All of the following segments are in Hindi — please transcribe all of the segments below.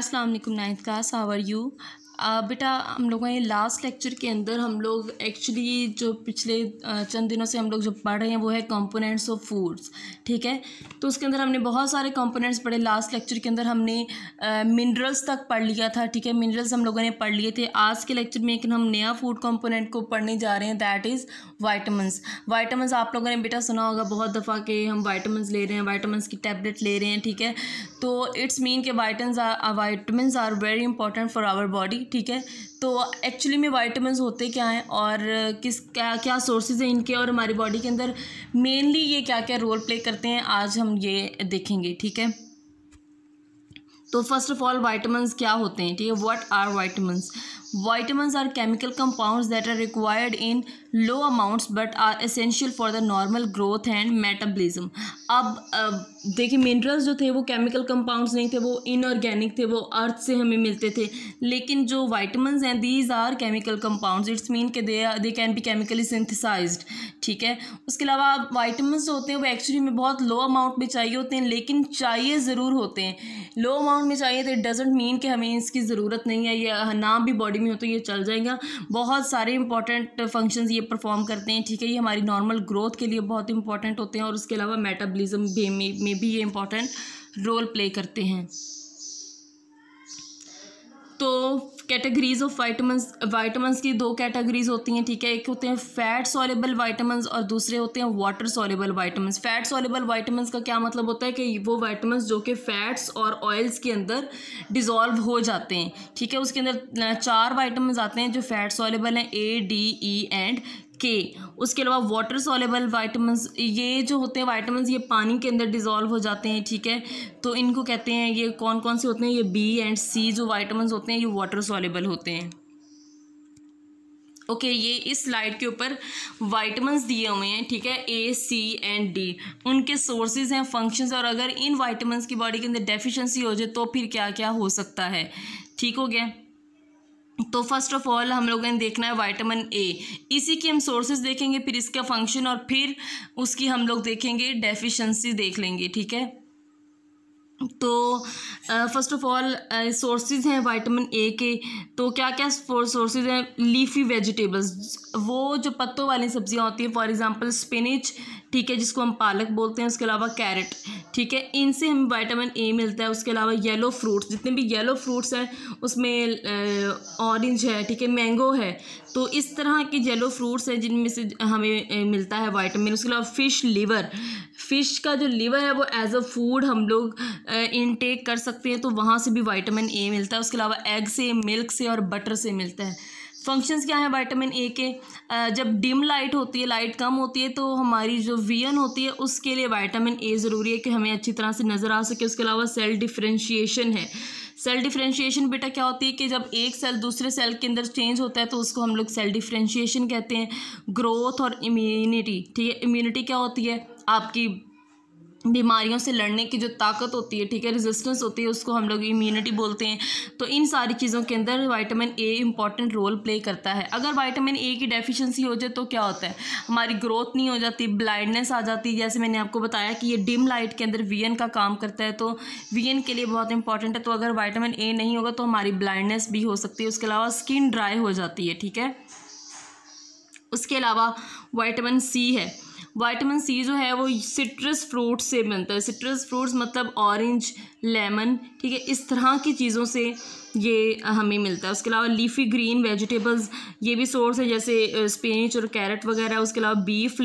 अस्सलाम वालेकुम ninth class, how are you. बेटा हम लोगों ने लास्ट लेक्चर के अंदर हम लोग एक्चुअली जो पिछले चंद दिनों से हम लोग जो पढ़ रहे हैं वो है कंपोनेंट्स ऑफ फूड्स। ठीक है, तो उसके अंदर हमने बहुत सारे कंपोनेंट्स पढ़े। लास्ट लेक्चर के अंदर हमने मिनरल्स तक पढ़ लिया था। ठीक है, मिनरल्स हम लोगों ने पढ़ लिए थे। आज के लेक्चर में एक हम नया फूड कंपोनेंट को पढ़ने जा रहे हैं, दैट इज़ वाइटामिन्स। वाइटामिन्स आप लोगों ने बेटा सुना होगा बहुत दफ़ा कि हम वाइटामिन्स ले रहे हैं, वाइटामिन्स की टैबलेट ले रहे हैं। ठीक है, तो इट्स मीन के vitamins are very important for our body. ठीक है, तो एक्चुअली में वाइटामिन्स होते क्या हैं और क्या क्या सोर्सेज हैं इनके, और हमारी बॉडी के अंदर मेनली ये क्या क्या रोल प्ले करते हैं, आज हम ये देखेंगे। ठीक है, तो फर्स्ट ऑफ ऑल वाइटामिन्स क्या होते हैं। ठीक है, what are vitamins. Vitamins are chemical compounds that are required in low amounts but are essential for the normal growth and metabolism। अब देखिए मिनरल्स जो थे वो केमिकल कंपाउंड्स नहीं थे, वो इनऑर्गेनिक थे, वो अर्थ से हमें मिलते थे। लेकिन जो वाइटामिन्स हैं these are chemical compounds, it's mean के they can be chemically synthesised. ठीक है, उसके अलावा वाइटामिन्स जो होते हैं वो एक्चुअली में बहुत लो अमाउंट में चाहिए होते हैं, लेकिन चाहिए ज़रूर होते हैं। लो अमाउंट में चाहिए तो इट डजेंट मीन कि हमें इसकी ज़रूरत नहीं है, ये ना भी बॉडी में हो तो ये चल जाएगा। बहुत सारे इंपॉर्टेंट फंक्शंस ये परफॉर्म करते हैं। ठीक है, ये हमारी नॉर्मल ग्रोथ के लिए बहुत इंपॉर्टेंट होते हैं, और उसके अलावा मेटाबॉलिज्म में भी ये इंपॉर्टेंट रोल प्ले करते हैं। तो कैटेगरीज ऑफ वाइटामिन्स की दो कैटेगरीज होती हैं। ठीक है, एक होते हैं फैट सॉल्युबल वाइटामिन्स और दूसरे होते हैं water soluble vitamins. Fat soluble vitamins का क्या मतलब होता है कि वो वाइटामिन्स जो कि फैट्स और ऑयल्स के अंदर डिज़ोल्व हो जाते हैं। ठीक है, उसके अंदर 4 वाइटामिन्स आते हैं जो फैट सॉल्युबल हैं, A, D, E एंड के। उसके अलावा वाटर सॉल्युबल वाइटामिन्स, ये जो होते हैं वाइटामिन्स ये पानी के अंदर डिज़ोल्व हो जाते हैं। ठीक है, तो इनको कहते हैं, ये कौन कौन से होते हैं, ये B एंड C जो वाइटामिन्स होते हैं ये वाटर सॉल्युबल होते हैं। ओके, ये इस स्लाइड के ऊपर वाइटामिन्स दिए हुए हैं। ठीक है, A, C एंड D उनके सोर्सेज हैं, फंक्शंस, और अगर इन वाइटामिन्स की बॉडी के अंदर डेफिशिएंसी हो जाए तो फिर क्या क्या हो सकता है। ठीक हो गया, तो फर्स्ट ऑफ ऑल हम लोगों ने देखना है विटामिन ए। इसी के हम सोर्सेज देखेंगे, फिर इसका फंक्शन, और फिर उसकी हम लोग देखेंगे डेफिशिएंसी देख लेंगे। ठीक है, तो फर्स्ट ऑफ ऑल सोर्सेज हैं विटामिन ए के। तो क्या क्या सोर्सेज हैं, लीफी वेजिटेबल्स, वो जो पत्तों वाली सब्जियां होती हैं, फॉर एग्जांपल स्पिनिच, ठीक है, जिसको हम पालक बोलते हैं, उसके अलावा कैरेट। ठीक है, इनसे हमें विटामिन ए मिलता है। उसके अलावा येलो फ्रूट्स, जितने भी येलो फ्रूट्स हैं उसमें ऑरेंज है, ठीक है, मैंगो है, तो इस तरह के येलो फ्रूट्स हैं जिनमें से हमें मिलता है विटामिन। उसके अलावा फ़िश लिवर, फ़िश का जो लिवर है वो एज अ फूड हम लोग इनटेक कर सकते हैं, तो वहाँ से भी विटामिन ए मिलता है। उसके अलावा एग से, मिल्क से और बटर से मिलता है। फंक्शंस क्या है विटामिन ए के, जब डिम लाइट होती है, लाइट कम होती है, तो हमारी जो विजन होती है उसके लिए विटामिन ए ज़रूरी है कि हमें अच्छी तरह से नज़र आ सके। उसके अलावा सेल डिफ्रेंशिएशन है। सेल डिफ्रेंशिएशन बेटा क्या होती है कि जब एक सेल दूसरे सेल के अंदर चेंज होता है तो उसको हम लोग सेल डिफ्रेंशिएशन कहते हैं। ग्रोथ और इम्यूनिटी, ठीक है, इम्यूनिटी क्या होती है, आपकी बीमारियों से लड़ने की जो ताकत होती है, ठीक है, रेजिस्टेंस होती है, उसको हम लोग इम्यूनिटी बोलते हैं। तो इन सारी चीज़ों के अंदर vitamin A important role play करता है। अगर विटामिन ए की डेफिशिएंसी हो जाए तो क्या होता है, हमारी ग्रोथ नहीं हो जाती, ब्लाइंडनेस आ जाती है। जैसे मैंने आपको बताया कि ये डिम लाइट के अंदर विजन का काम करता है, तो विजन के लिए बहुत इंपॉर्टेंट है। तो अगर विटामिन ए नहीं होगा तो हमारी ब्लाइंडनेस भी हो सकती है। उसके अलावा स्किन ड्राई हो जाती है। ठीक है, उसके अलावा विटामिन सी है। विटामिन सी जो है वो सिट्रस फ्रूट से बनता है। सिट्रस फ्रूट्स मतलब ऑरेंज, लेमन, ठीक है, इस तरह की चीज़ों से ये हमें मिलता है। उसके अलावा लीफी ग्रीन वेजिटेबल्स, ये भी सोर्स है, जैसे स्पिनिच और कैरेट वगैरह। उसके अलावा बीफ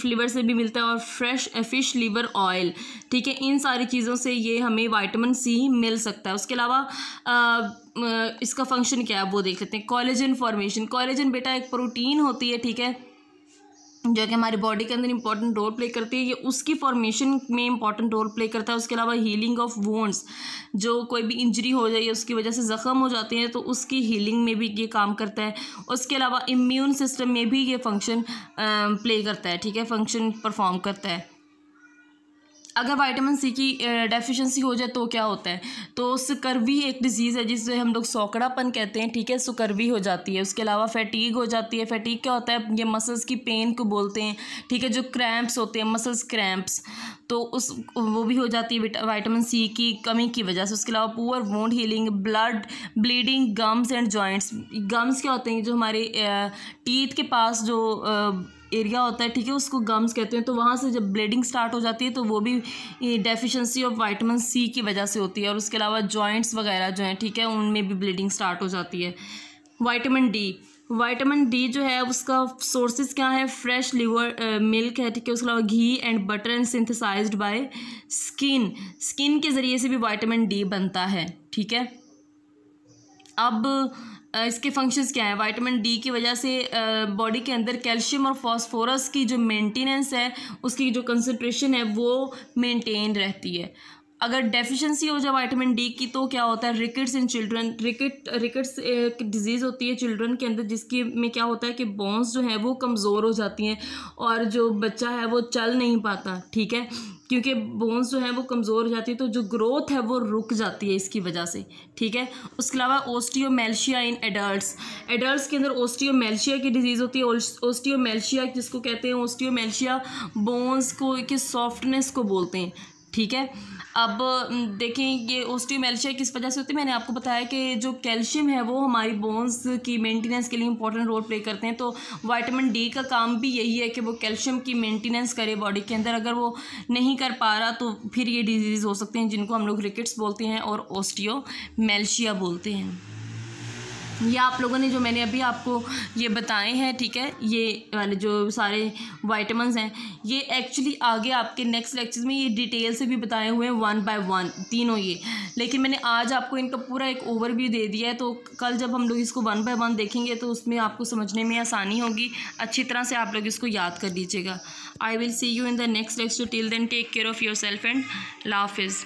लिवर से भी मिलता है, और फ्रेश फिश लिवर ऑयल, ठीक है, इन सारी चीज़ों से ये हमें विटामिन सी मिल सकता है। उसके अलावा इसका फंक्शन क्या है वो देख लेते हैं। कोलेजन फॉर्मेशन, कोलेजन बेटा एक प्रोटीन होती है, ठीक है, जो कि हमारी बॉडी के अंदर इंपॉर्टेंट रोल प्ले करती है, ये उसकी फॉर्मेशन में इंपॉर्टेंट रोल प्ले करता है। उसके अलावा हीलिंग ऑफ वोन्स, जो कोई भी इंजरी हो जाए, उसकी वजह से ज़ख़म हो जाते हैं, तो उसकी हीलिंग में भी ये काम करता है। उसके अलावा इम्यून सिस्टम में भी ये फंक्शन प्ले करता है, ठीक है, फंक्शन परफॉर्म करता है। अगर विटामिन सी की डेफिशिएंसी हो जाए तो क्या होता है, तो स्कर्वी एक डिजीज़ है जिसे हम लोग सौकड़ापन कहते हैं, ठीक है, स्कर्वी हो जाती है। उसके अलावा फैटीग हो जाती है। फैटीग क्या होता है, ये मसल्स की पेन को बोलते हैं, ठीक है, जो क्रैम्प्स होते हैं, मसल्स क्रैम्प्स, तो वो भी हो जाती है विटामिन सी की कमी की वजह से। उसके अलावा poor wound healing, blood bleeding, gums and joints. Gums क्या होते हैं, जो हमारे टीथ के पास जो एरिया होता है, ठीक है, उसको गम्स कहते हैं। तो वहाँ से जब ब्लीडिंग स्टार्ट हो जाती है तो वो भी डेफिशिएंसी ऑफ विटामिन सी की वजह से होती है। और उसके अलावा जॉइंट्स वगैरह जो हैं, ठीक है, उनमें भी ब्लीडिंग स्टार्ट हो जाती है। विटामिन डी जो है उसका सोर्सेज क्या है, फ्रेश लिवर मिल्क है, ठीक है, उसके अलावा ghee and butter and synthesised by skin के ज़रिए से भी विटामिन डी बनता है, ठीक है। अब इसके फंक्शंस क्या है, विटामिन डी की वजह से बॉडी के अंदर कैल्शियम और फास्फोरस की जो मेंटेनेंस है, उसकी जो कंसंट्रेशन है वो मेंटेन रहती है। अगर डेफिशिएंसी हो जाए विटामिन डी की तो क्या होता है, रिकेट्स इन चिल्ड्रन। रिकेट्स एक डिजीज़ होती है चिल्ड्रन के अंदर, जिसकी में क्या होता है कि बोन्स जो है वो कमज़ोर हो जाती हैं और जो बच्चा है वो चल नहीं पाता, ठीक है, क्योंकि बोन्स जो है वो कमज़ोर हो जाती है, तो जो ग्रोथ है वो रुक जाती है इसकी वजह से, ठीक है। उसके अलावा ओस्टियोमेल्शिया इन एडल्ट्स के अंदर ओस्टियोमेल्शिया की डिजीज़ होती है। ओस्टियोमेल्शिया जिसको कहते हैं, ओस्टियोमेल्शिया बोन्स को के सॉफ्टनेस को बोलते हैं, ठीक है। अब देखें ये ओस्टियोमेल्शिया किस वजह से होती है, मैंने आपको बताया कि जो कैल्शियम है वो हमारी बोन्स की मेंटेनेंस के लिए इंपॉर्टेंट रोल प्ले करते हैं। तो विटामिन डी का काम भी यही है कि वो कैल्शियम की मेंटेनेंस करे बॉडी के अंदर। अगर वो नहीं कर पा रहा तो फिर ये डिजीज़ हो सकते हैं जिनको हम लोग रिकेट्स बोलते हैं और ओस्टियोमेल्शिया बोलते हैं। ये आप लोगों ने जो मैंने अभी आपको ये बताए हैं, ठीक है, ये वाले जो सारे विटामिन्स हैं, ये एक्चुअली आगे आपके नेक्स्ट लेक्चर में ये डिटेल से भी बताए हुए हैं 1 by 1 तीनों ये, लेकिन मैंने आज आपको इनका पूरा एक ओवरव्यू दे दिया है। तो कल जब हम लोग इसको 1 by 1 देखेंगे तो उसमें आपको समझने में आसानी होगी। अच्छी तरह से आप लोग इसको याद कर लीजिएगा। I will see you in the next lecture. Till then take care of yourself and अल्लाह हाफिज़।